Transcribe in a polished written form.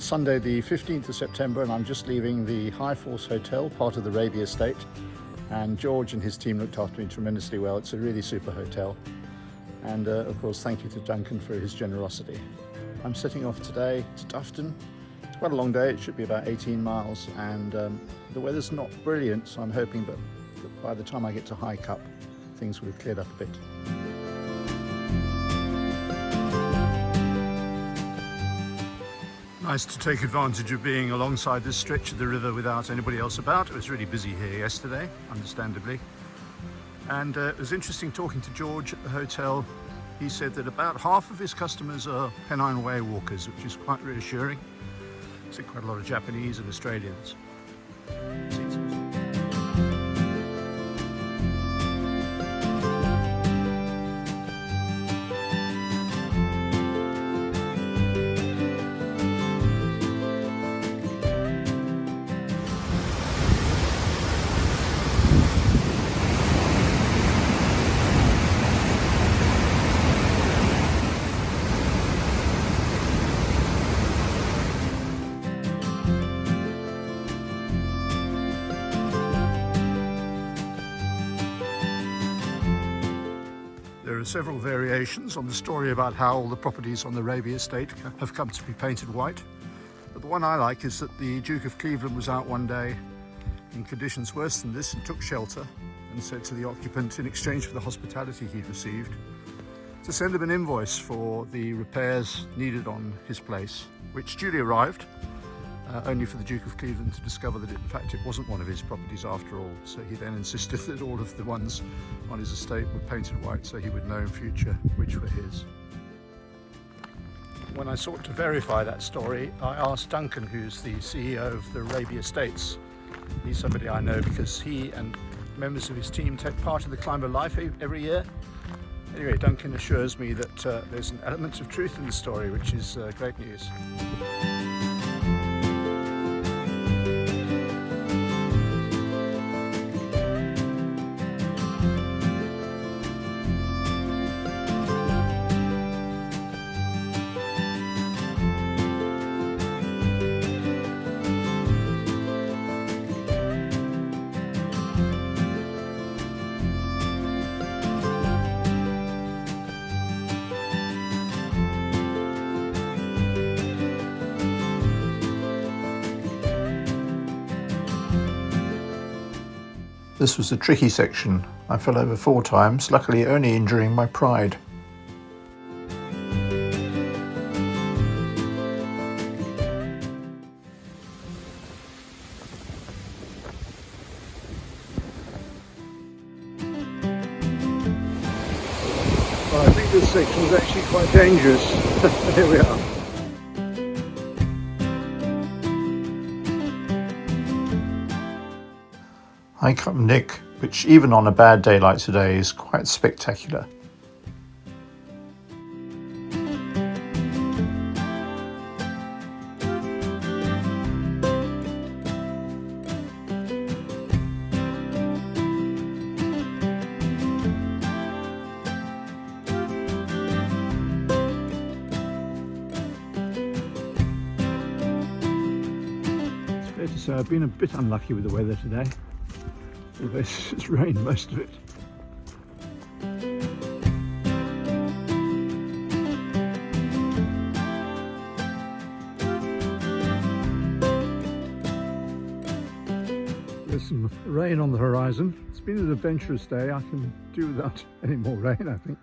It's Sunday the 15th of September and I'm just leaving the High Force Hotel, part of the Raby estate, and George and his team looked after me tremendously well. It's a really super hotel, and of course thank you to Duncan for his generosity. I'm setting off today to Dufton. It's quite a long day, it should be about 18 miles, and the weather's not brilliant, so I'm hoping that by the time I get to High Cup things will have cleared up a bit. Nice to take advantage of being alongside this stretch of the river without anybody else about. It was really busy here yesterday, understandably. And it was interesting talking to George at the hotel. He said that about half of his customers are Pennine Way walkers, which is quite reassuring. I see quite a lot of Japanese and Australians. There are several variations on the story about how all the properties on the Raby estate have come to be painted white. But the one I like is that the Duke of Cleveland was out one day in conditions worse than this and took shelter and said to the occupant, in exchange for the hospitality he'd received, to send him an invoice for the repairs needed on his place, which duly arrived, only for the Duke of Cleveland to discover that in fact it wasn't one of his properties after all. So he then insisted that all of the ones on his estate were painted white so he would know in future which were his. When I sought to verify that story, I asked Duncan, who's the CEO of the Raby Estates. He's somebody I know because he and members of his team take part in the Climber Life every year. Anyway, Duncan assures me that there's an element of truth in the story, which is great news. This was a tricky section. I fell over 4 times, luckily only injuring my pride. Well, I think this section is actually quite dangerous. Here we are. High Cup Nick, which even on a bad day like today is quite spectacular. It's fair to say I've been a bit unlucky with the weather today. It's rained most of it. There's some rain on the horizon. It's been an adventurous day. I can do without any more rain, I think.